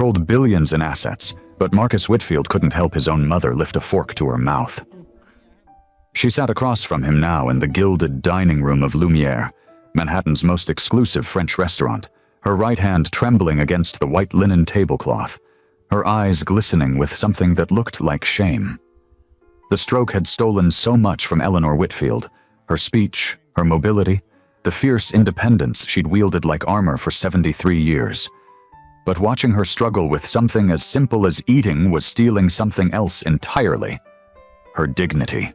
controlled billions in assets, but Marcus Whitfield couldn't help his own mother lift a fork to her mouth. She sat across from him now in the gilded dining room of Lumiere, Manhattan's most exclusive French restaurant, her right hand trembling against the white linen tablecloth, her eyes glistening with something that looked like shame. The stroke had stolen so much from Eleanor Whitfield, her speech, her mobility, the fierce independence she'd wielded like armor for 73 years. But watching her struggle with something as simple as eating was stealing something else entirely: her dignity.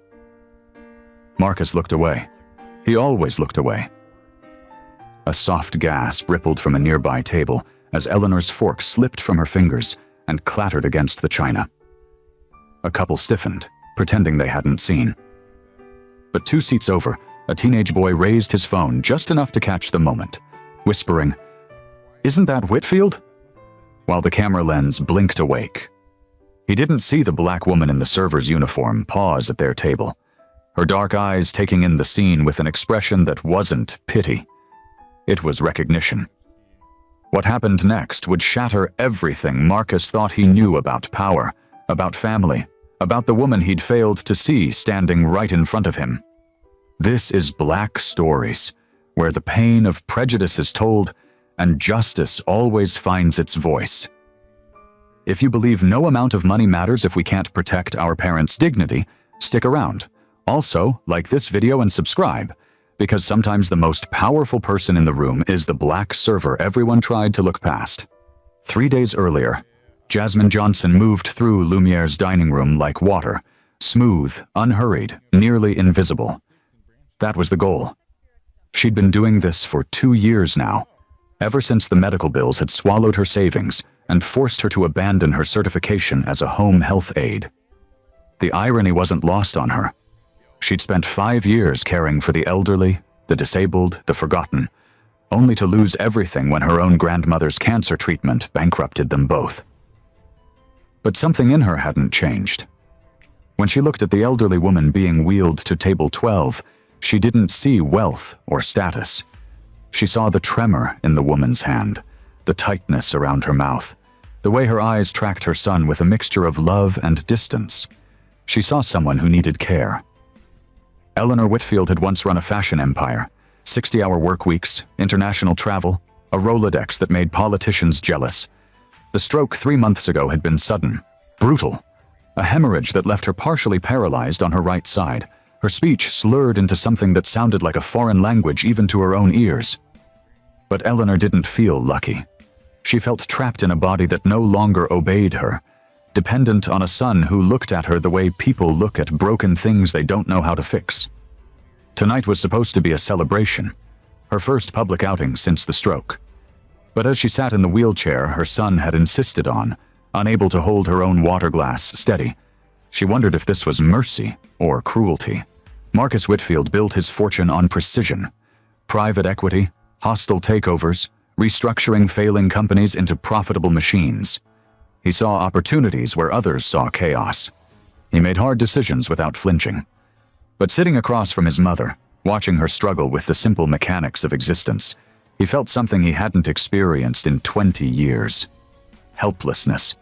Marcus looked away. He always looked away. A soft gasp rippled from a nearby table as Eleanor's fork slipped from her fingers and clattered against the china. A couple stiffened, pretending they hadn't seen. But 2 seats over, a teenage boy raised his phone just enough to catch the moment, whispering, "Isn't that Whitfield?" while the camera lens blinked awake. He didn't see the black woman in the server's uniform pause at their table, her dark eyes taking in the scene with an expression that wasn't pity. It was recognition. What happened next would shatter everything Marcus thought he knew about power, about family, about the woman he'd failed to see standing right in front of him. This is Black Stories, where the pain of prejudice is told and justice always finds its voice. If you believe no amount of money matters if we can't protect our parents' dignity, stick around. Also, like this video and subscribe, because sometimes the most powerful person in the room is the black server everyone tried to look past. 3 days earlier, Jasmine Johnson moved through Lumiere's dining room like water, smooth, unhurried, nearly invisible. That was the goal. She'd been doing this for 2 years now, ever since the medical bills had swallowed her savings and forced her to abandon her certification as a home health aide. The irony wasn't lost on her. She'd spent 5 years caring for the elderly, the disabled, the forgotten, only to lose everything when her own grandmother's cancer treatment bankrupted them both. But something in her hadn't changed. When she looked at the elderly woman being wheeled to table 12, she didn't see wealth or status. She saw the tremor in the woman's hand, the tightness around her mouth, the way her eyes tracked her son with a mixture of love and distance. She saw someone who needed care. Eleanor Whitfield had once run a fashion empire, 60-hour work weeks, international travel, a Rolodex that made politicians jealous. The stroke 3 months ago had been sudden, brutal, a hemorrhage that left her partially paralyzed on her right side, her speech slurred into something that sounded like a foreign language even to her own ears. But Eleanor didn't feel lucky. She felt trapped in a body that no longer obeyed her, dependent on a son who looked at her the way people look at broken things they don't know how to fix. Tonight was supposed to be a celebration, her first public outing since the stroke. But as she sat in the wheelchair her son had insisted on, unable to hold her own water glass steady, she wondered if this was mercy or cruelty. Marcus Whitfield built his fortune on precision: private equity, hostile takeovers, restructuring failing companies into profitable machines. He saw opportunities where others saw chaos. He made hard decisions without flinching. But sitting across from his mother, watching her struggle with the simple mechanics of existence, he felt something he hadn't experienced in 20 years. Helplessness.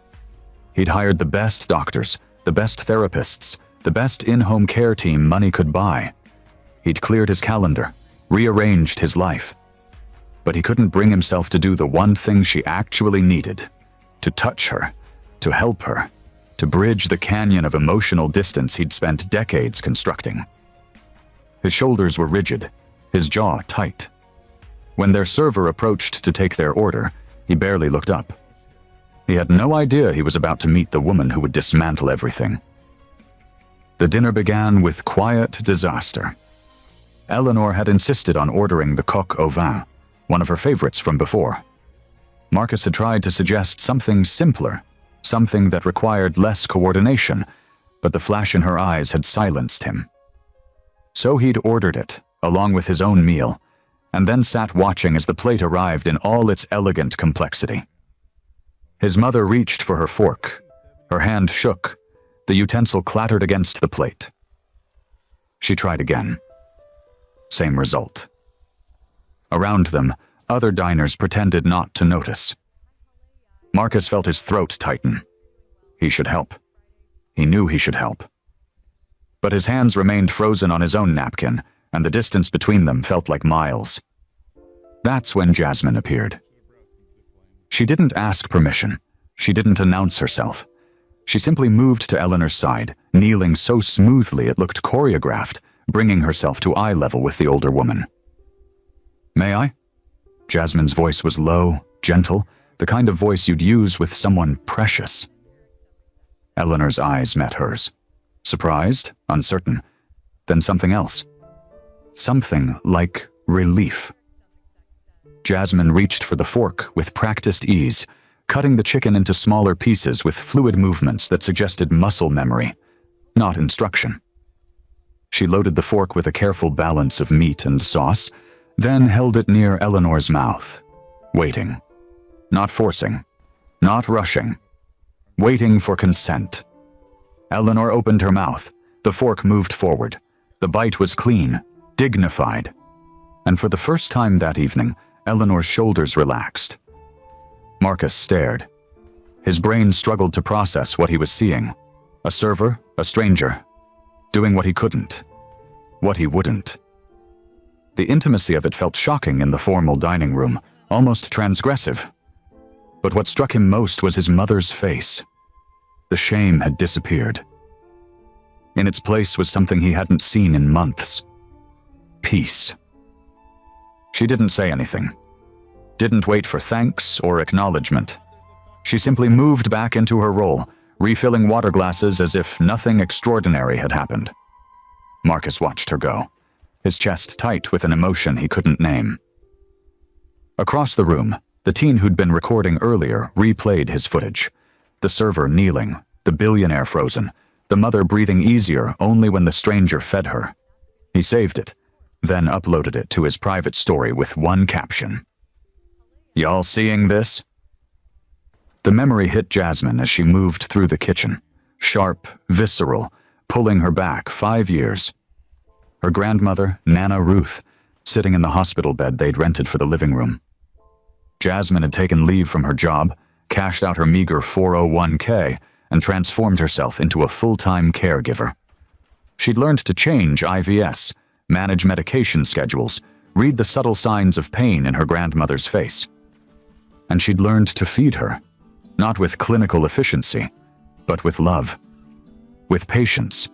He'd hired the best doctors, the best therapists, the best in-home care team money could buy. He'd cleared his calendar, rearranged his life. But he couldn't bring himself to do the one thing she actually needed: to touch her, to help her, to bridge the canyon of emotional distance he'd spent decades constructing. His shoulders were rigid, his jaw tight. When their server approached to take their order, he barely looked up. He had no idea he was about to meet the woman who would dismantle everything. The dinner began with quiet disaster. Eleanor had insisted on ordering the coq au vin, one of her favorites from before. Marcus had tried to suggest something simpler, something that required less coordination, but the flash in her eyes had silenced him. So he'd ordered it, along with his own meal, and then sat watching as the plate arrived in all its elegant complexity. His mother reached for her fork. Her hand shook. The utensil clattered against the plate. She tried again. Same result. Around them, other diners pretended not to notice. Marcus felt his throat tighten. He should help. He knew he should help. But his hands remained frozen on his own napkin, and the distance between them felt like miles. That's when Jasmine appeared. She didn't ask permission. She didn't announce herself. She simply moved to Eleanor's side, kneeling so smoothly it looked choreographed, bringing herself to eye level with the older woman. "May I?" Jasmine's voice was low, gentle, the kind of voice you'd use with someone precious. Eleanor's eyes met hers. Surprised, uncertain, then something else. Something like relief. Jasmine reached for the fork with practiced ease, cutting the chicken into smaller pieces with fluid movements that suggested muscle memory, not instruction. She loaded the fork with a careful balance of meat and sauce, then held it near Eleanor's mouth, waiting. Not forcing, not rushing, waiting for consent. Eleanor opened her mouth. The fork moved forward. The bite was clean, dignified. And for the first time that evening, Eleanor's shoulders relaxed. Marcus stared. His brain struggled to process what he was seeing. A server, a stranger, doing what he couldn't, what he wouldn't. The intimacy of it felt shocking in the formal dining room, almost transgressive. But what struck him most was his mother's face. The shame had disappeared. In its place was something he hadn't seen in months. Peace. She didn't say anything. Didn't wait for thanks or acknowledgement. She simply moved back into her role, refilling water glasses as if nothing extraordinary had happened. Marcus watched her go, his chest tight with an emotion he couldn't name. Across the room, the teen who'd been recording earlier replayed his footage. The server kneeling, the billionaire frozen, the mother breathing easier only when the stranger fed her. He saved it, then uploaded it to his private story with one caption. "Y'all seeing this?" The memory hit Jasmine as she moved through the kitchen, sharp, visceral, pulling her back 5 years. Her grandmother, Nana Ruth, sitting in the hospital bed they'd rented for the living room. Jasmine had taken leave from her job, cashed out her meager 401k, and transformed herself into a full-time caregiver. She'd learned to change IVS, manage medication schedules, read the subtle signs of pain in her grandmother's face. And she'd learned to feed her, not with clinical efficiency, but with love, with patience,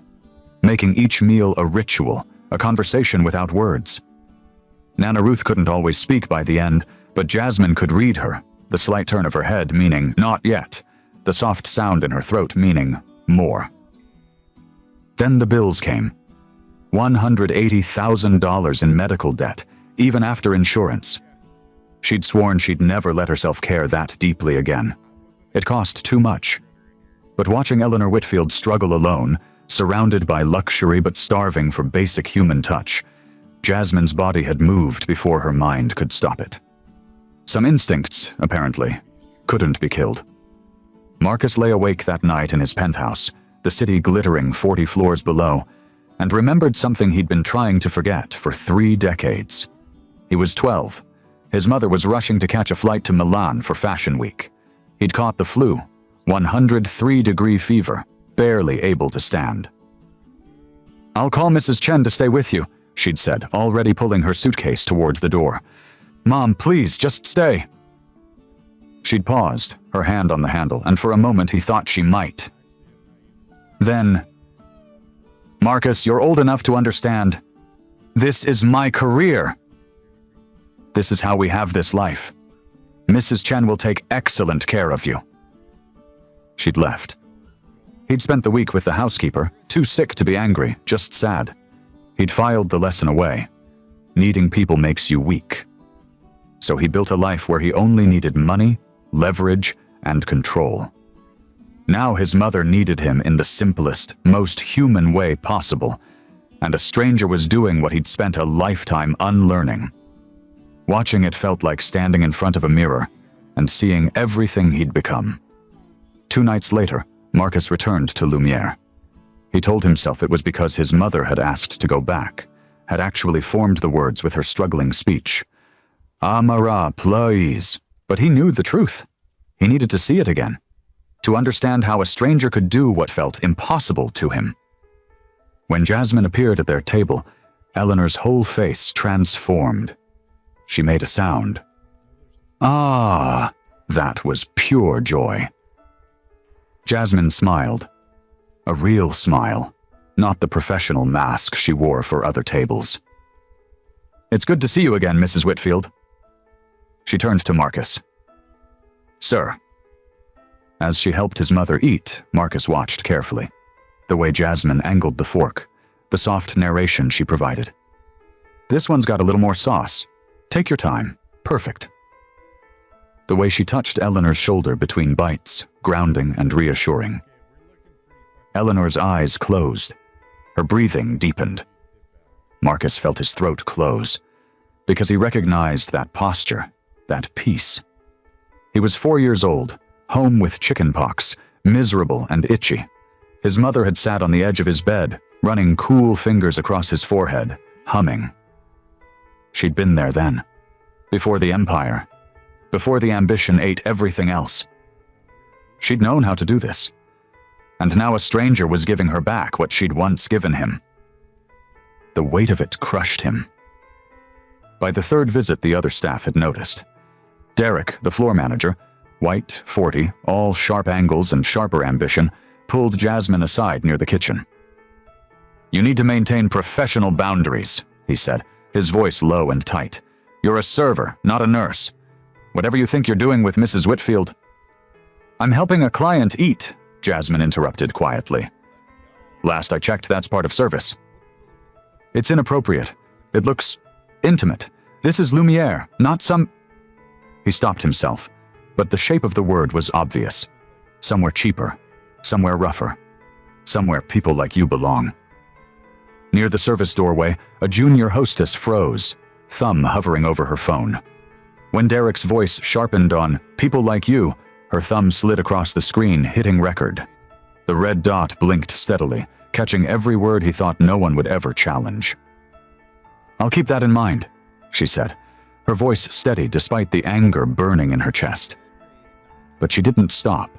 making each meal a ritual, a conversation without words. Nana Ruth couldn't always speak by the end, but Jasmine could read her, the slight turn of her head meaning not yet, the soft sound in her throat meaning more. Then the bills came. $180,000 in medical debt, even after insurance. She'd sworn she'd never let herself care that deeply again. It cost too much. But watching Eleanor Whitfield struggle alone, surrounded by luxury but starving for basic human touch, Jasmine's body had moved before her mind could stop it. Some instincts, apparently, couldn't be killed. Marcus lay awake that night in his penthouse, the city glittering 40 floors below, and remembered something he'd been trying to forget for 3 decades. He was 12. His mother was rushing to catch a flight to Milan for Fashion Week. He'd caught the flu, 103-degree fever, barely able to stand. "I'll call Mrs. Chen to stay with you," she'd said, already pulling her suitcase towards the door. "Mom, please, just stay." She'd paused, her hand on the handle, and for a moment he thought she might. Then, "Marcus, you're old enough to understand. This is my career. This is how we have this life. Mrs. Chen will take excellent care of you." She'd left. He'd spent the week with the housekeeper, too sick to be angry, just sad. He'd filed the lesson away. Needing people makes you weak. So he built a life where he only needed money, leverage, and control. Now his mother needed him in the simplest, most human way possible, and a stranger was doing what he'd spent a lifetime unlearning. Watching it felt like standing in front of a mirror and seeing everything he'd become. 2 nights later, Marcus returned to Lumiere. He told himself it was because his mother had asked to go back, had actually formed the words with her struggling speech. Amara, please. But he knew the truth. He needed to see it again, to understand how a stranger could do what felt impossible to him. When Jasmine appeared at their table, Eleanor's whole face transformed. She made a sound. Ah, that was pure joy. Jasmine smiled. A real smile, not the professional mask she wore for other tables. "It's good to see you again, Mrs. Whitfield." She turned to Marcus. "Sir." As she helped his mother eat, Marcus watched carefully. The way Jasmine angled the fork, the soft narration she provided. "This one's got a little more sauce. Take your time. Perfect." The way she touched Eleanor's shoulder between bites, grounding and reassuring. Eleanor's eyes closed. Her breathing deepened. Marcus felt his throat close, because he recognized that posture, that peace. He was 4 years old, home with chicken pox, miserable and itchy. His mother had sat on the edge of his bed, running cool fingers across his forehead, humming. She'd been there then, before the empire, before the ambition ate everything else. She'd known how to do this, and now a stranger was giving her back what she'd once given him. The weight of it crushed him. By the third visit, the other staff had noticed. Derek, the floor manager, white, 40, all sharp angles and sharper ambition, pulled Jasmine aside near the kitchen. "You need to maintain professional boundaries," he said, his voice low and tight. "You're a server, not a nurse. Whatever you think you're doing with Mrs. Whitfield—" "I'm helping a client eat," Jasmine interrupted quietly. "Last I checked, that's part of service." "It's inappropriate. It looks intimate. This is Lumiere, not some—" He stopped himself, but the shape of the word was obvious. Somewhere cheaper, somewhere rougher, somewhere people like you belong. Near the service doorway, a junior hostess froze, thumb hovering over her phone. When Derek's voice sharpened on "people like you," her thumb slid across the screen, hitting record. The red dot blinked steadily, catching every word he thought no one would ever challenge. "I'll keep that in mind," she said, her voice steady despite the anger burning in her chest. But she didn't stop,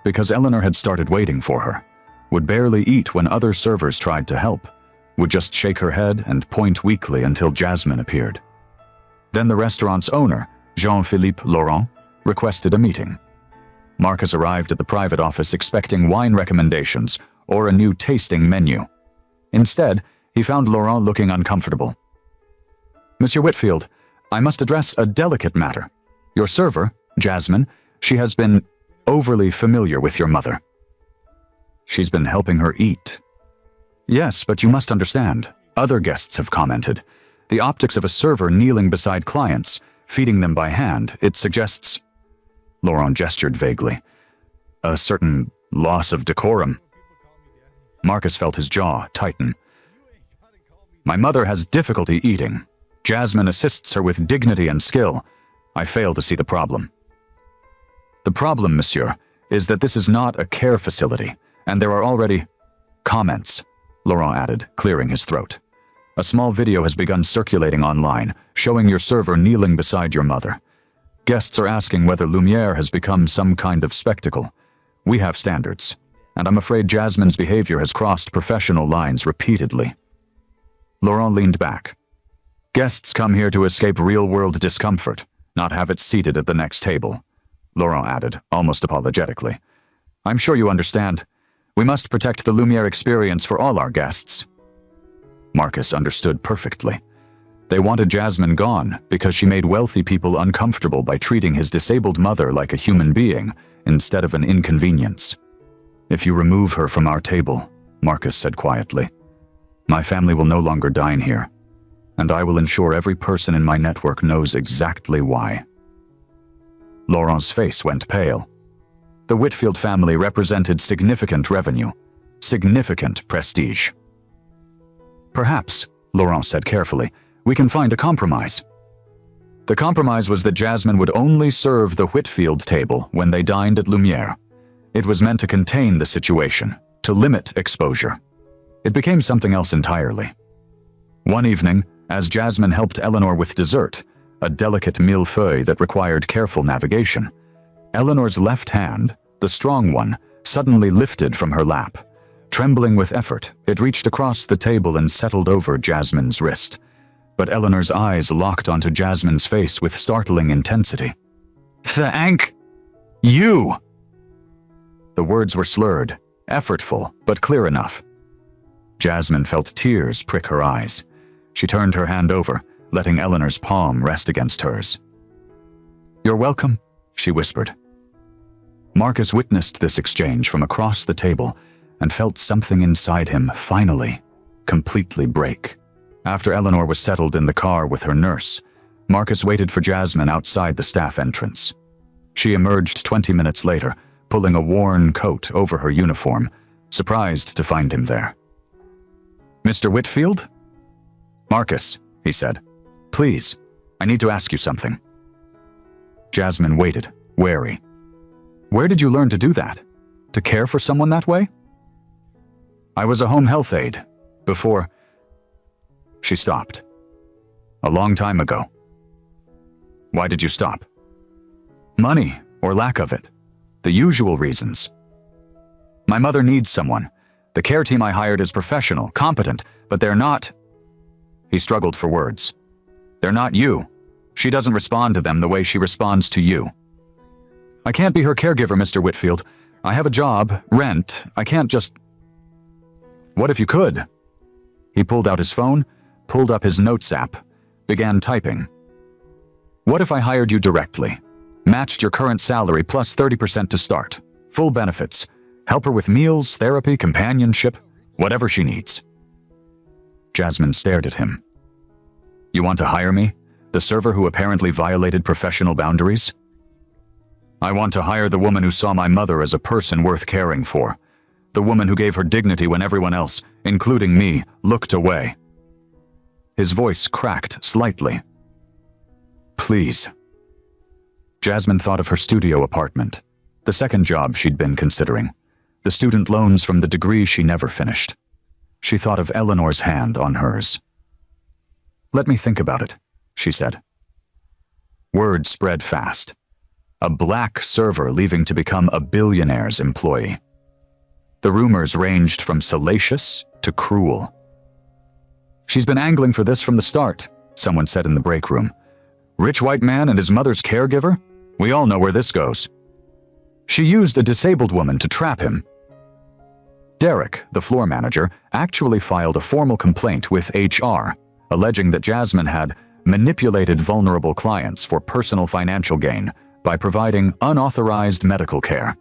because Eleanor had started waiting for her, would barely eat when other servers tried to help, would just shake her head and point weakly until Jasmine appeared. Then the restaurant's owner, Jean-Philippe Laurent, requested a meeting. Marcus arrived at the private office expecting wine recommendations or a new tasting menu. Instead, he found Laurent looking uncomfortable. "Monsieur Whitfield, I must address a delicate matter. Your server, Jasmine, she has been overly familiar with your mother." "She's been helping her eat." "Yes, but you must understand. Other guests have commented. The optics of a server kneeling beside clients, feeding them by hand, it suggests—" Laurent gestured vaguely. "A certain loss of decorum." Marcus felt his jaw tighten. "My mother has difficulty eating. Jasmine assists her with dignity and skill. I fail to see the problem." "The problem, monsieur, is that this is not a care facility, and there are already—" "Comments," Laurent added, clearing his throat. "A small video has begun circulating online, showing your server kneeling beside your mother. Guests are asking whether Lumiere has become some kind of spectacle. We have standards, and I'm afraid Jasmine's behavior has crossed professional lines repeatedly." Laurent leaned back. "Guests come here to escape real-world discomfort, not have it seated at the next table," Laurent added, almost apologetically. "I'm sure you understand. We must protect the Lumiere experience for all our guests." Marcus understood perfectly. They wanted Jasmine gone because she made wealthy people uncomfortable by treating his disabled mother like a human being instead of an inconvenience. "If you remove her from our table," Marcus said quietly, "my family will no longer dine here, and I will ensure every person in my network knows exactly why." Laurent's face went pale. The Whitfield family represented significant revenue, significant prestige. "Perhaps," Laurent said carefully, "we can find a compromise." The compromise was that Jasmine would only serve the Whitfield table when they dined at Lumiere. It was meant to contain the situation, to limit exposure. It became something else entirely. One evening, as Jasmine helped Eleanor with dessert, a delicate millefeuille that required careful navigation, Eleanor's left hand, the strong one, suddenly lifted from her lap. Trembling with effort, it reached across the table and settled over Jasmine's wrist. But Eleanor's eyes locked onto Jasmine's face with startling intensity. "Thank you!" The words were slurred, effortful, but clear enough. Jasmine felt tears prick her eyes. She turned her hand over, letting Eleanor's palm rest against hers. "You're welcome," she whispered. Marcus witnessed this exchange from across the table and felt something inside him finally, completely break. After Eleanor was settled in the car with her nurse, Marcus waited for Jasmine outside the staff entrance. She emerged 20 minutes later, pulling a worn coat over her uniform, surprised to find him there. "Mr. Whitfield?" "Marcus," he said. "Please, I need to ask you something." Jasmine waited, wary. "Where did you learn to do that? To care for someone that way?" "I was a home health aide. Before..." She stopped. "A long time ago." "Why did you stop?" "Money, or lack of it. The usual reasons." "My mother needs someone. The care team I hired is professional, competent, but they're not..." He struggled for words. "They're not you. She doesn't respond to them the way she responds to you." "I can't be her caregiver, Mr. Whitfield. I have a job, rent. I can't just..." "What if you could?" He pulled out his phone, pulled up his notes app, began typing. "What if I hired you directly? Matched your current salary plus 30% to start. Full benefits. Help her with meals, therapy, companionship, whatever she needs." Jasmine stared at him. "You want to hire me? The server who apparently violated professional boundaries?" "I want to hire the woman who saw my mother as a person worth caring for. The woman who gave her dignity when everyone else, including me, looked away." His voice cracked slightly. "Please." Jasmine thought of her studio apartment, the second job she'd been considering, the student loans from the degree she never finished. She thought of Eleanor's hand on hers. "Let me think about it," she said. Word spread fast. A black server leaving to become a Billionaire's employee. The rumors ranged from salacious to cruel. "She's been angling for this from the start," someone said in the break room. "Rich white man and his mother's caregiver? We all know where this goes." "She used a disabled woman to trap him." Derek, the floor manager, actually filed a formal complaint with HR, alleging that Jasmine had manipulated vulnerable clients for personal financial gain by providing unauthorized medical care.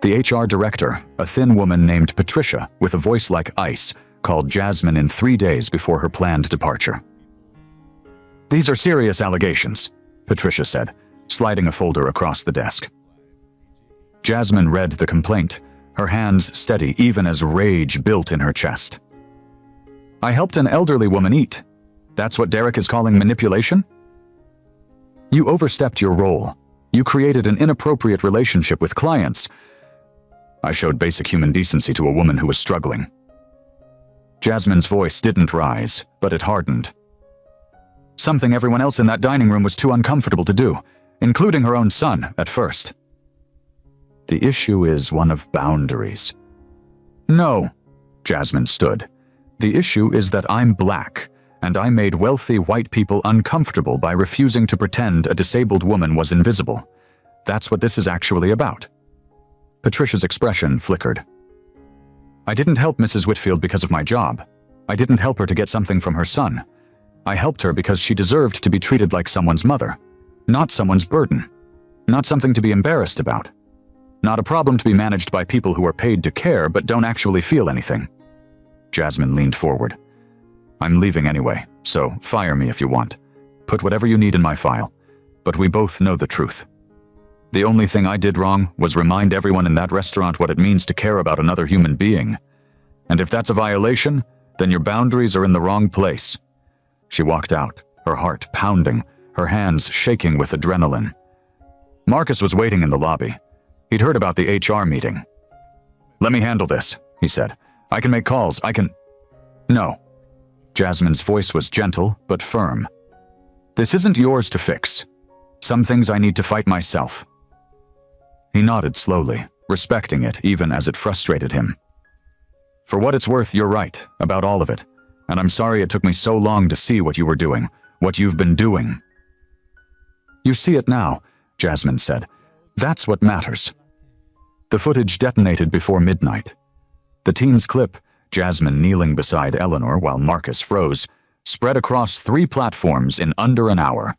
The HR director, a thin woman named Patricia with a voice like ice, called Jasmine in 3 days before her planned departure. "These are serious allegations," Patricia said, sliding a folder across the desk. Jasmine read the complaint, her hands steady even as rage built in her chest. "I helped an elderly woman eat. That's what Derek is calling manipulation?" "You overstepped your role. You created an inappropriate relationship with clients." "I showed basic human decency to a woman who was struggling." Jasmine's voice didn't rise, but it hardened. "Something everyone else in that dining room was too uncomfortable to do, including her own son at first." "The issue is one of boundaries." "No," Jasmine stood. "The issue is that I'm black, and I made wealthy white people uncomfortable by refusing to pretend a disabled woman was invisible. That's what this is actually about." Patricia's expression flickered. "I didn't help Mrs. Whitfield because of my job. I didn't help her to get something from her son. I helped her because she deserved to be treated like someone's mother, not someone's burden, not something to be embarrassed about, not a problem to be managed by people who are paid to care but don't actually feel anything." Jasmine leaned forward. "I'm leaving anyway, so fire me if you want. Put whatever you need in my file. But we both know the truth. The only thing I did wrong was remind everyone in that restaurant what it means to care about another human being. And if that's a violation, then your boundaries are in the wrong place." She walked out, her heart pounding, her hands shaking with adrenaline. Marcus was waiting in the lobby. He'd heard about the HR meeting. "Let me handle this," he said. "I can make calls, I can..." "No." Jasmine's voice was gentle but firm. "This isn't yours to fix. Some things I need to fight myself. He nodded slowly, respecting it even as it frustrated him. For what it's worth, you're right about all of it, and I'm sorry it took me so long to see what you were doing, what you've been doing. You see it now, Jasmine said. That's what matters. The footage detonated before midnight. The teen's clip, Jasmine kneeling beside Eleanor while Marcus froze, spread across 3 platforms in under an hour.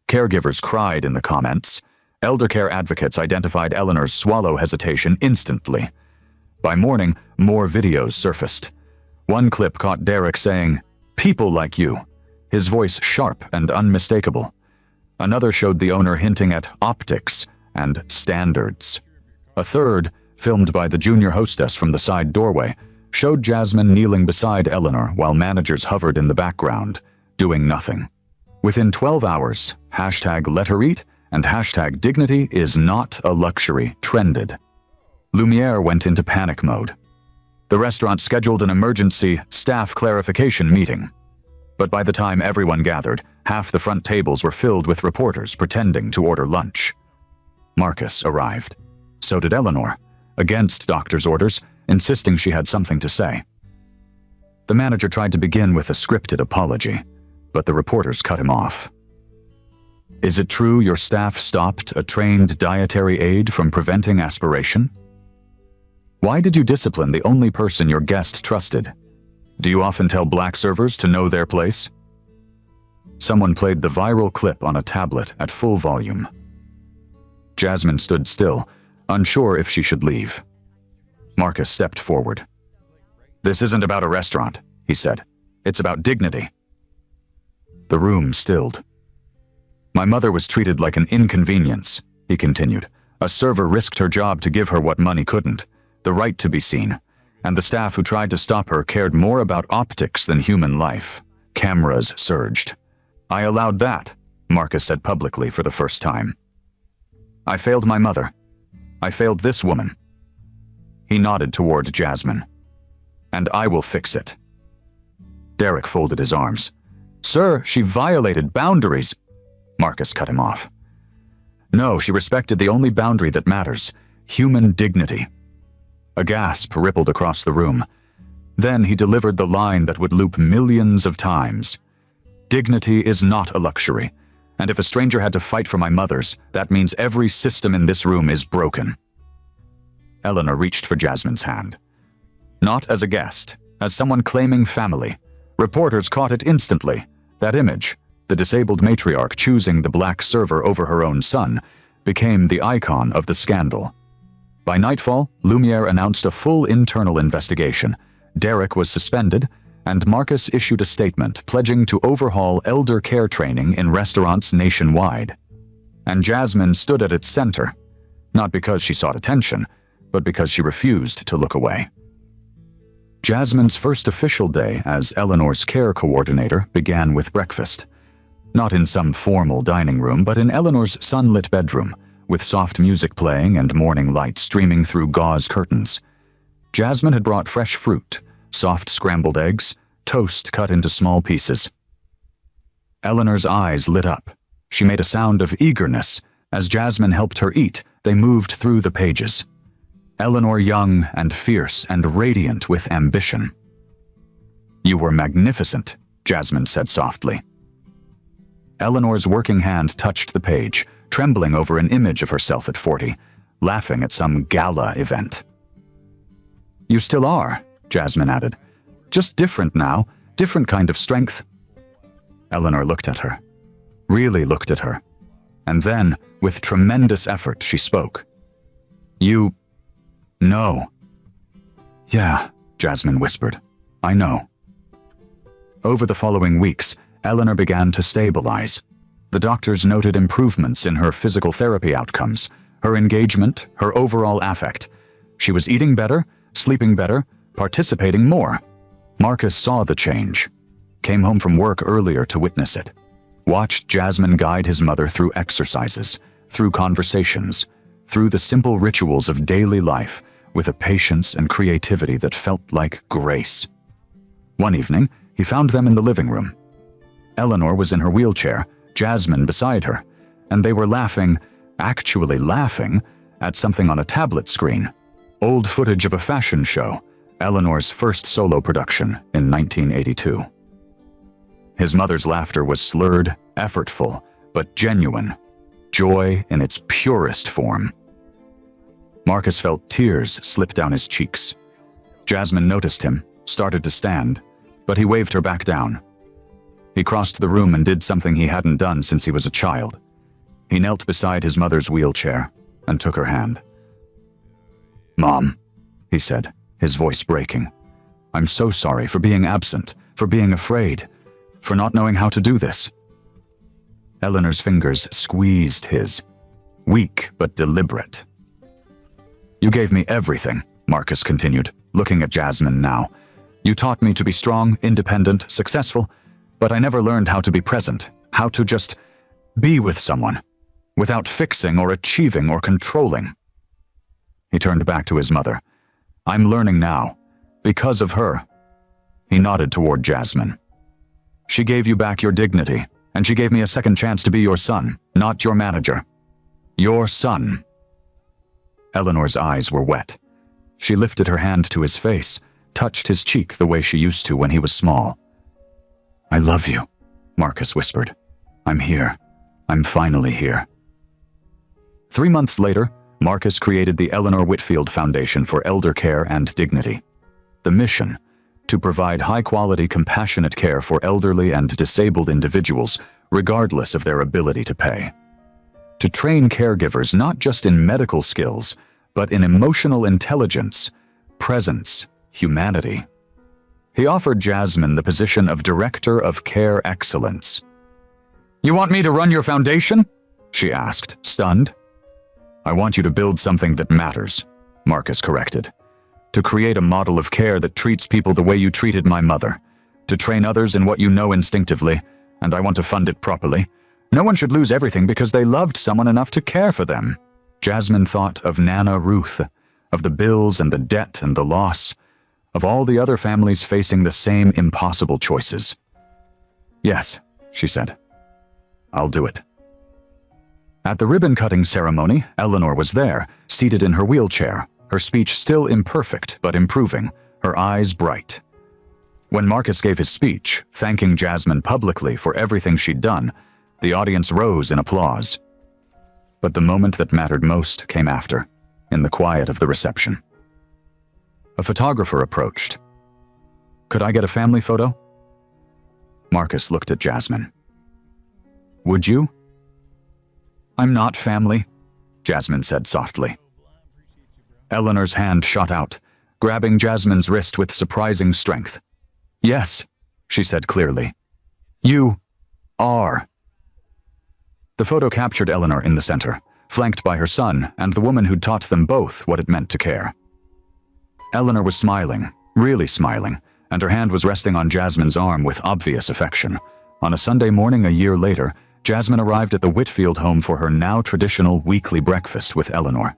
Caregivers cried in the comments. Eldercare advocates identified Eleanor's swallow hesitation instantly. By morning, more videos surfaced. One clip caught Derek saying, "People like you," his voice sharp and unmistakable. Another showed the owner hinting at optics and standards. A third, filmed by the junior hostess from the side doorway, showed Jasmine kneeling beside Eleanor while managers hovered in the background, doing nothing. Within 12 hours, #LetHerEat and #DignityIsNotALuxury trended. Lumiere went into panic mode. The restaurant scheduled an emergency staff clarification meeting. But by the time everyone gathered, half the front tables were filled with reporters pretending to order lunch. Marcus arrived. So did Eleanor, against doctor's orders, insisting she had something to say. The manager tried to begin with a scripted apology, but the reporters cut him off. Is it true your staff stopped a trained dietary aide from preventing aspiration? Why did you discipline the only person your guest trusted? Do you often tell black servers to know their place? Someone played the viral clip on a tablet at full volume. Jasmine stood still, unsure if she should leave. Marcus stepped forward. This isn't about a restaurant, he said. It's about dignity. The room stilled. My mother was treated like an inconvenience, he continued. A server risked her job to give her what money couldn't, the right to be seen, and the staff who tried to stop her cared more about optics than human life. Cameras surged. I allowed that, Marcus said publicly for the first time. I failed my mother. I failed this woman. He nodded toward Jasmine. And I will fix it. Derek folded his arms. Sir, she violated boundaries. Marcus cut him off. No, she respected the only boundary that matters, human dignity. A gasp rippled across the room. Then he delivered the line that would loop millions of times. Dignity is not a luxury, and if a stranger had to fight for my mother's, that means every system in this room is broken. Eleanor reached for Jasmine's hand. Not as a guest, as someone claiming family. Reporters caught it instantly. That image, the disabled matriarch choosing the black server over her own son, became the icon of the scandal. By nightfall, Lumiere announced a full internal investigation. Derek was suspended, and Marcus issued a statement pledging to overhaul elder care training in restaurants nationwide. And Jasmine stood at its center, not because she sought attention, but because she refused to look away. Jasmine's first official day as Eleanor's care coordinator began with breakfast. Not in some formal dining room, but in Eleanor's sunlit bedroom, with soft music playing and morning light streaming through gauze curtains. Jasmine had brought fresh fruit, soft scrambled eggs, toast cut into small pieces. Eleanor's eyes lit up. She made a sound of eagerness. As Jasmine helped her eat, they moved through the pages. Eleanor young and fierce and radiant with ambition. You were magnificent, Jasmine said softly. Eleanor's working hand touched the page, trembling over an image of herself at 40, laughing at some gala event. You still are, Jasmine added. Just different now, different kind of strength. Eleanor looked at her, really looked at her, and then, with tremendous effort, she spoke. You... know. Yeah, Jasmine whispered. I know. Over the following weeks, Eleanor began to stabilize. The doctors noted improvements in her physical therapy outcomes, her engagement, her overall affect. She was eating better, sleeping better, participating more. Marcus saw the change, came home from work earlier to witness it, watched Jasmine guide his mother through exercises, through conversations, through the simple rituals of daily life, with a patience and creativity that felt like grace. One evening, he found them in the living room. Eleanor was in her wheelchair, Jasmine beside her, and they were laughing, actually laughing, at something on a tablet screen. Old footage of a fashion show, Eleanor's first solo production in 1982. His mother's laughter was slurred, effortful, but genuine. Joy in its purest form. Marcus felt tears slip down his cheeks. Jasmine noticed him, started to stand, but he waved her back down. He crossed the room and did something he hadn't done since he was a child. He knelt beside his mother's wheelchair and took her hand. "Mom," he said, his voice breaking. "I'm so sorry for being absent, for being afraid, for not knowing how to do this." Eleanor's fingers squeezed his, weak but deliberate. "You gave me everything," Marcus continued, looking at Jasmine now. "You taught me to be strong, independent, successful, but I never learned how to be present, how to just be with someone, without fixing or achieving or controlling." He turned back to his mother. "I'm learning now, because of her." He nodded toward Jasmine. "She gave you back your dignity, and she gave me a second chance to be your son, not your manager. Your son." Eleanor's eyes were wet. She lifted her hand to his face, touched his cheek the way she used to when he was small. "I love you," Marcus whispered. "I'm here. I'm finally here." 3 months later, Marcus created the Eleanor Whitfield Foundation for Elder Care and Dignity. The mission: to provide high-quality, compassionate care for elderly and disabled individuals, regardless of their ability to pay. To train caregivers not just in medical skills, but in emotional intelligence, presence, humanity. He offered Jasmine the position of Director of Care Excellence. "You want me to run your foundation?" she asked, stunned. "I want you to build something that matters," Marcus corrected. "To create a model of care that treats people the way you treated my mother. To train others in what you know instinctively, and I want to fund it properly. No one should lose everything because they loved someone enough to care for them." Jasmine thought of Nana Ruth, of the bills and the debt and the loss, of all the other families facing the same impossible choices. "Yes," she said. "I'll do it." At the ribbon-cutting ceremony, Eleanor was there, seated in her wheelchair, her speech still imperfect but improving, her eyes bright. When Marcus gave his speech, thanking Jasmine publicly for everything she'd done, the audience rose in applause. But the moment that mattered most came after, in the quiet of the reception. A photographer approached. "Could I get a family photo?" Marcus looked at Jasmine. "Would you?" "I'm not family," Jasmine said softly. Eleanor's hand shot out, grabbing Jasmine's wrist with surprising strength. "Yes," she said clearly. "You are." The photo captured Eleanor in the center, flanked by her son and the woman who'd taught them both what it meant to care. Eleanor was smiling, really smiling, and her hand was resting on Jasmine's arm with obvious affection. On a Sunday morning a year later, Jasmine arrived at the Whitfield home for her now traditional weekly breakfast with Eleanor.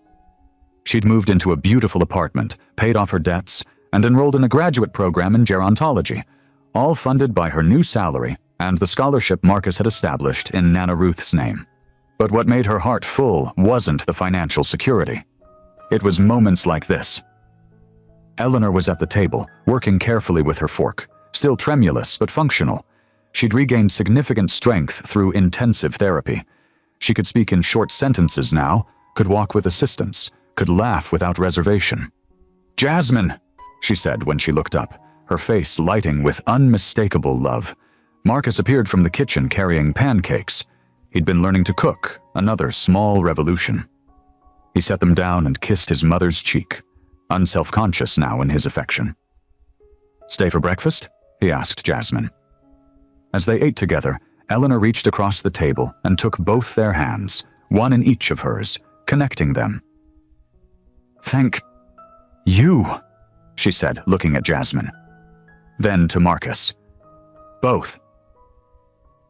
She'd moved into a beautiful apartment, paid off her debts, and enrolled in a graduate program in gerontology, all funded by her new salary and the scholarship Marcus had established in Nana Ruth's name. But what made her heart full wasn't the financial security. It was moments like this. Eleanor was at the table, working carefully with her fork, still tremulous but functional. She'd regained significant strength through intensive therapy. She could speak in short sentences now, could walk with assistance, could laugh without reservation. "Jasmine," she said when she looked up, her face lighting with unmistakable love. Marcus appeared from the kitchen carrying pancakes. He'd been learning to cook, another small revolution. He set them down and kissed his mother's cheek, unself-conscious now in his affection. "Stay for breakfast?" he asked Jasmine. As they ate together, Eleanor reached across the table and took both their hands, one in each of hers, connecting them. "Thank you," she said, looking at Jasmine. Then to Marcus. "Both."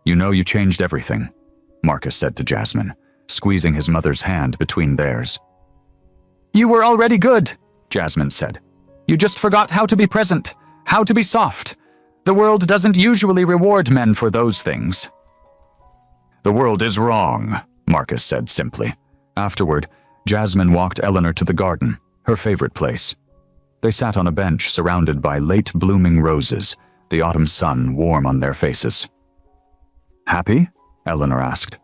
"You know you changed everything," Marcus said to Jasmine, squeezing his mother's hand between theirs. "You were already good," Jasmine said. "You just forgot how to be present, how to be soft. The world doesn't usually reward men for those things." "The world is wrong," Marcus said simply. Afterward, Jasmine walked Eleanor to the garden, her favorite place. They sat on a bench surrounded by late blooming roses, the autumn sun warm on their faces. "Happy?" Eleanor asked.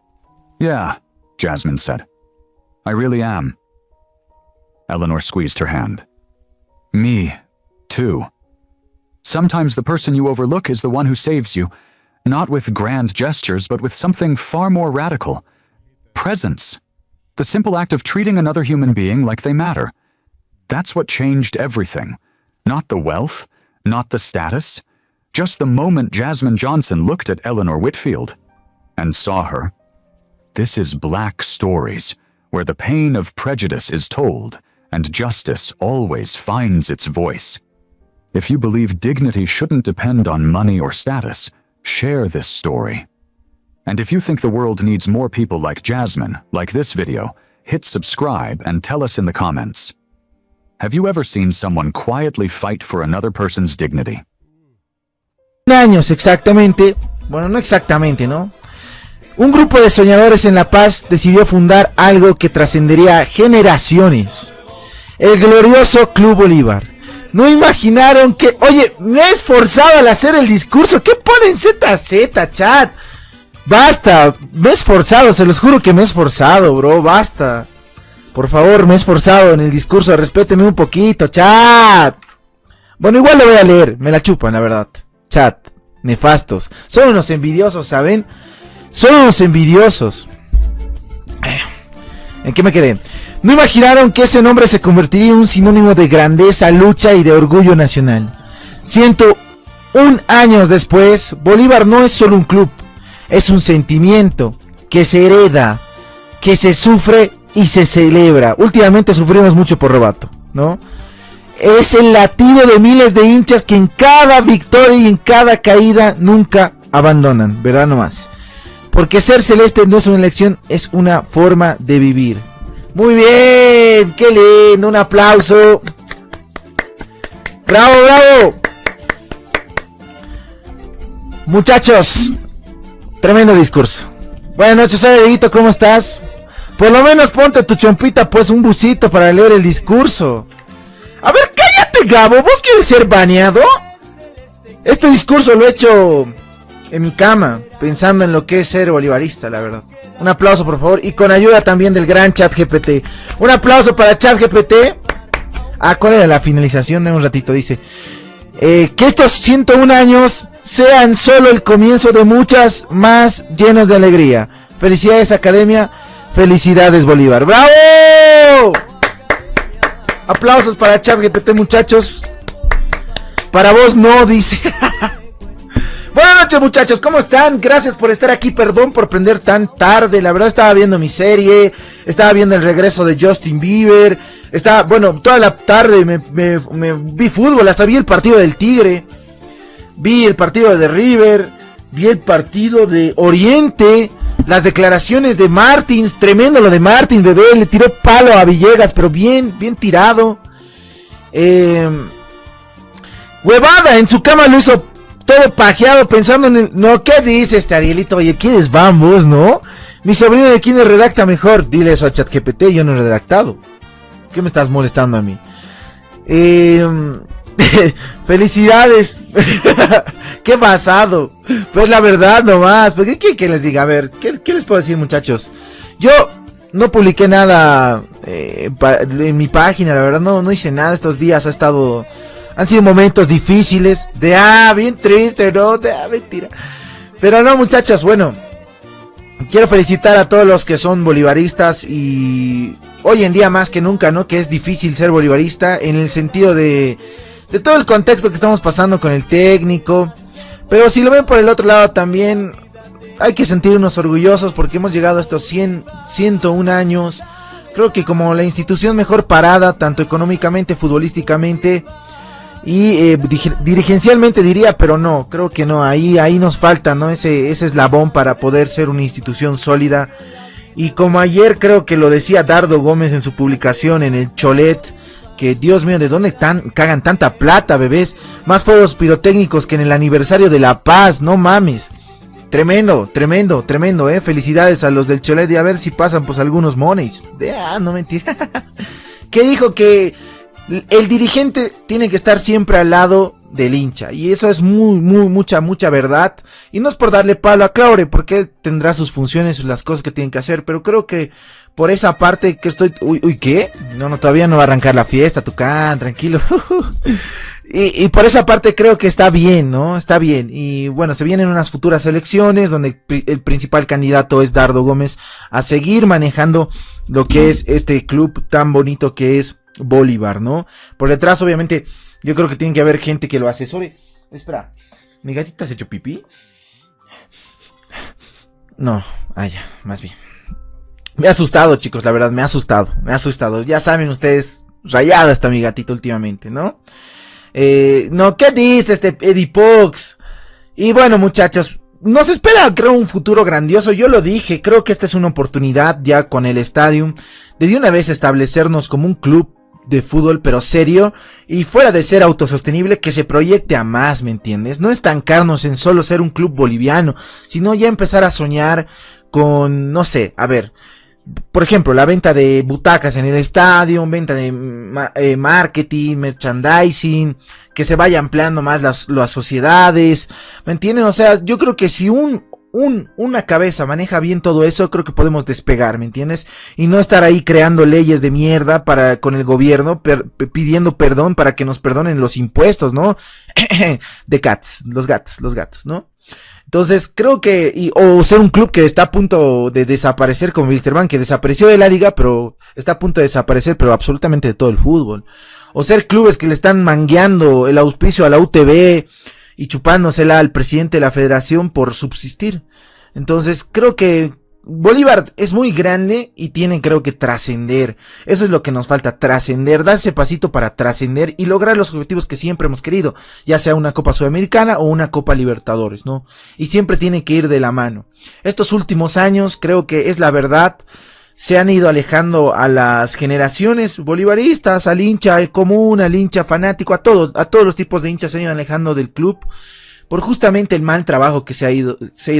"Yeah," Jasmine said. "I really am." Eleanor squeezed her hand. "Me, too. Sometimes the person you overlook is the one who saves you, not with grand gestures, but with something far more radical. Presence. The simple act of treating another human being like they matter. That's what changed everything. Not the wealth, not the status. Just the moment Jasmine Johnson looked at Eleanor Whitfield and saw her. This is Black Stories, where the pain of prejudice is told and justice always finds its voice. If you believe dignity shouldn't depend on money or status, share this story. And if you think the world needs more people like Jasmine, like this video, hit subscribe and tell us in the comments. Have you ever seen someone quietly fight for another person's dignity? Años exactamente, bueno, no exactamente, ¿no? Un grupo de soñadores en La Paz decidió fundar algo que trascendería generaciones. El glorioso Club Bolívar. No imaginaron que... Oye, me he esforzado al hacer el discurso. ¿Qué ponen ZZ, chat? Basta, me he esforzado, se los juro que me he esforzado, bro, basta. Por favor, me he esforzado en el discurso, respétenme un poquito, chat. Bueno, igual lo voy a leer, me la chupan, la verdad. Chat, nefastos. Son unos envidiosos, ¿saben? Son unos envidiosos. ¿En qué me quedé? No imaginaron que ese nombre se convertiría en un sinónimo de grandeza, lucha y de orgullo nacional. 101 años después, Bolívar no es solo un club, es un sentimiento que se hereda, que se sufre y se celebra. Últimamente sufrimos mucho por Robato, ¿no? Es el latido de miles de hinchas que en cada victoria y en cada caída nunca abandonan, ¿verdad? Nomás. Porque ser celeste no es una elección, es una forma de vivir. Muy bien, qué lindo, un aplauso. Bravo, bravo. Muchachos, tremendo discurso. Buenas noches, Edito, ¿cómo estás? Por lo menos ponte tu chompita, pues un busito para leer el discurso. A ver, cállate, Gabo, ¿vos quieres ser baneado? Este discurso lo he hecho en mi cama, pensando en lo que es ser bolivarista, la verdad. Un aplauso, por favor, y con ayuda también del gran ChatGPT. Un aplauso para ChatGPT. Ah, ¿cuál era la finalización de un ratito? Dice, que estos 101 años sean solo el comienzo de muchas más llenos de alegría. Felicidades, Academia. Felicidades, Bolívar. ¡Bravo! Aplausos para ChatGPT, muchachos. Para vos no, dice. Buenas noches, muchachos, ¿cómo están? Gracias por estar aquí, perdón por prender tan tarde. La verdad estaba viendo mi serie, estaba viendo el regreso de Justin Bieber. Bueno, toda la tarde me vi fútbol, hasta vi el partido del Tigre. Vi el partido de River, vi el partido de Oriente. Las declaraciones de Martins, tremendo lo de Martins, bebé, le tiró palo a Villegas, pero bien tirado. Huevada, en su cama lo hizo todo pajeado pensando en el... No, ¿qué dice este Arielito? Oye, ¿quiénes vamos, no? Mi sobrino de kinder redacta mejor. Dile eso a ChatGPT, yo no he redactado. ¿Qué me estás molestando a mí? Felicidades. Qué pasado. Pues la verdad nomás. ¿Qué quieren que les diga? A ver, ¿qué les puedo decir, muchachos? Yo no publiqué nada en mi página, la verdad no hice nada estos días. Han sido momentos difíciles. Bien triste, ¿no? Mentira. Pero no, muchachos, bueno. Quiero felicitar a todos los que son bolivaristas y hoy en día más que nunca, ¿no? Que es difícil ser bolivarista en el sentido de todo el contexto que estamos pasando con el técnico. Pero si lo ven por el otro lado también hay que sentirnos orgullosos porque hemos llegado a estos 101 años. Creo que como la institución mejor parada, tanto económicamente, futbolísticamente y dirigencialmente diría, pero no, creo que no, ahí nos falta, ¿no? Ese eslabón para poder ser una institución sólida. Y como ayer creo que lo decía Dardo Gómez en su publicación en el Cholet, que Dios mío, ¿de dónde cagan tanta plata, bebés? Más fuegos pirotécnicos que en el aniversario de La Paz, no mames. Tremendo, felicidades a los del Cholet, y a ver si pasan pues algunos monies. No mentira. Que dijo que el dirigente tiene que estar siempre al lado del hincha, y eso es mucha verdad, y no es por darle palo a Claure, porque él tendrá sus funciones, las cosas que tiene que hacer, pero creo que por esa parte que estoy... Uy, ¿qué? No, todavía no va a arrancar la fiesta, Tucán, tranquilo. Y por esa parte creo que está bien, ¿no? Está bien. Y bueno, se vienen unas futuras elecciones donde el principal candidato es Dardo Gómez a seguir manejando lo que es este club tan bonito que es Bolívar, ¿no? Por detrás, obviamente, yo creo que tiene que haber gente que lo asesore. Espera, ¿mi gatita se echó pipí? No, ya, más bien. Me ha asustado, chicos, la verdad, me ha asustado. Ya saben ustedes, rayada está mi gatito últimamente, ¿no? No, ¿qué dice este Eddie Pox? Y bueno, muchachos, nos espera, creo, un futuro grandioso. Yo lo dije, creo que esta es una oportunidad ya con el estadio de una vez establecernos como un club de fútbol, pero serio, y fuera de ser autosostenible, que se proyecte a más, ¿me entiendes? No estancarnos en solo ser un club boliviano, sino ya empezar a soñar con, no sé, a ver, por ejemplo, la venta de butacas en el estadio, venta de marketing, merchandising, que se vaya ampliando más las sociedades, ¿me entienden? O sea, yo creo que si una cabeza maneja bien todo eso, creo que podemos despegar, ¿me entiendes? Y no estar ahí creando leyes de mierda con el gobierno, pidiendo perdón para que nos perdonen los impuestos, ¿no? Los gatos, ¿no? Entonces, creo que, o ser un club que está a punto de desaparecer, como Wilstermann, que desapareció de la liga, pero está a punto de desaparecer, pero absolutamente de todo el fútbol. O ser clubes que le están mangueando el auspicio a la UTV y chupándosela al presidente de la federación por subsistir. Entonces, creo que Bolívar es muy grande y tiene, creo que, trascender. Eso es lo que nos falta, trascender, dar ese pasito para trascender y lograr los objetivos que siempre hemos querido, ya sea una Copa Sudamericana o una Copa Libertadores, ¿no? Y siempre tiene que ir de la mano. Estos últimos años, creo que es la verdad, se han ido alejando a las generaciones bolivaristas, al hincha común, al hincha fanático, a todos los tipos de hinchas se han ido alejando del club, por justamente el mal trabajo que se ha ido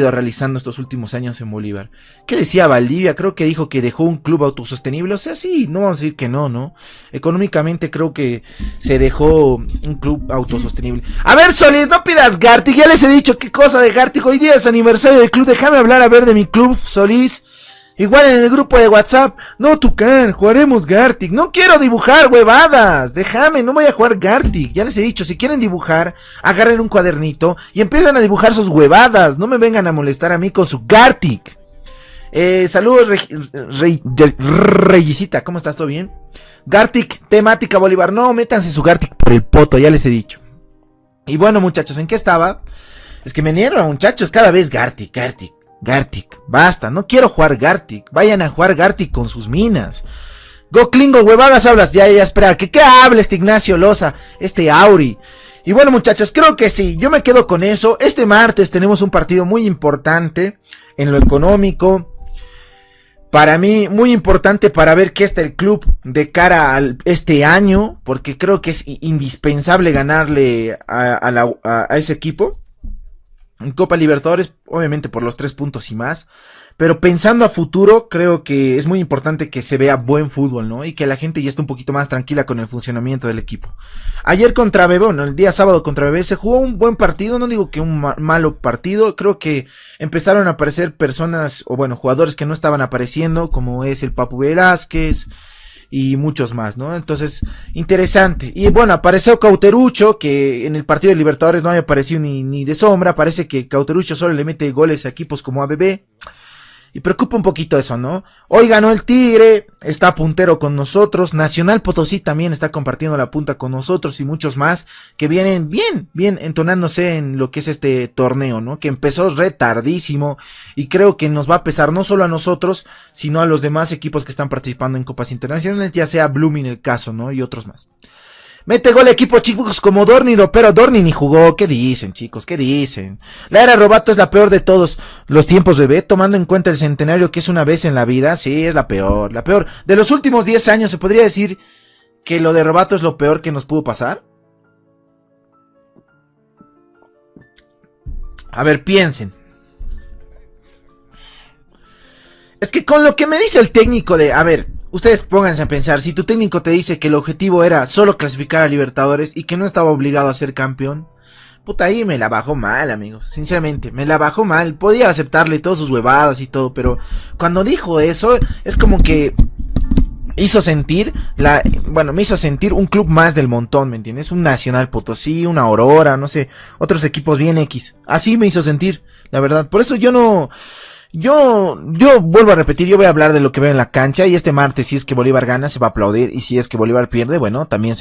realizando estos últimos años en Bolívar. ¿Qué decía Valdivia? Creo que dijo que dejó un club autosostenible. O sea, sí, no vamos a decir que no. Económicamente creo que se dejó un club autosostenible. A ver, Solís, no pidas Gartic. Ya les he dicho qué cosa de Gartic. Hoy día es aniversario del club. Déjame hablar a ver de mi club, Solís. Igual en el grupo de WhatsApp, no, Tucán, jugaremos Gartic. No quiero dibujar huevadas, déjame, no voy a jugar Gartic. Ya les he dicho, si quieren dibujar, agarren un cuadernito y empiezan a dibujar sus huevadas. No me vengan a molestar a mí con su Gartic. Saludos, Reyisita, ¿cómo estás? ¿Todo bien? Gartic, temática Bolívar. No, métanse su Gartic por el poto, ya les he dicho. Y bueno, muchachos, ¿en qué estaba? Es que me niego, muchachos, cada vez Gartic, basta, no quiero jugar Gartic. Vayan a jugar Gartic con sus minas. Goklingo, huevadas hablas. Ya, espera, ¿qué habla este Ignacio Loza? Este Auri. Y bueno, muchachos, creo que sí, yo me quedo con eso. Este martes tenemos un partido muy importante en lo económico. Para mí, muy importante para ver qué está el club de cara a este año. Porque creo que es indispensable ganarle a ese equipo. En Copa Libertadores, obviamente por los 3 puntos y más, pero pensando a futuro, creo que es muy importante que se vea buen fútbol, ¿no? Y que la gente ya esté un poquito más tranquila con el funcionamiento del equipo. Ayer contra Bebé, bueno, el día sábado contra Bebé, se jugó un buen partido, no digo que un malo partido, creo que empezaron a aparecer personas, o bueno, jugadores que no estaban apareciendo, como es el Papu Velázquez, y muchos más, ¿no? Entonces, interesante. Y bueno, apareció Cauterucho, que en el partido de Libertadores no había aparecido ni de sombra. Parece que Cauterucho solo le mete goles a equipos como ABB. Y preocupa un poquito eso, ¿no? Hoy ganó el Tigre, está puntero con nosotros. Nacional Potosí también está compartiendo la punta con nosotros y muchos más que vienen bien entonándose en lo que es este torneo, ¿no? Que empezó retardísimo y creo que nos va a pesar no solo a nosotros, sino a los demás equipos que están participando en copas internacionales, ya sea Blooming el caso, ¿no? Y otros más. Mete gol equipo chicos como Dorniro, pero Dorni ni jugó. ¿Qué dicen, chicos? ¿Qué dicen? La era Robato es la peor de todos los tiempos, bebé, tomando en cuenta el centenario que es una vez en la vida. Sí, es la peor. De los últimos 10 años, ¿se podría decir que lo de Robato es lo peor que nos pudo pasar? A ver, piensen. Es que con lo que me dice el técnico de, a ver, ustedes pónganse a pensar, si tu técnico te dice que el objetivo era solo clasificar a Libertadores y que no estaba obligado a ser campeón, puta, ahí me la bajó mal, amigos, sinceramente, me la bajó mal. Podía aceptarle todas sus huevadas y todo, pero cuando dijo eso, es como que hizo sentir me hizo sentir un club más del montón, ¿me entiendes? Un Nacional Potosí, una Aurora, no sé, otros equipos bien X. Así me hizo sentir, la verdad. Por eso yo vuelvo a repetir, yo voy a hablar de lo que veo en la cancha, y este martes, si es que Bolívar gana, se va a aplaudir, y si es que Bolívar pierde, bueno, también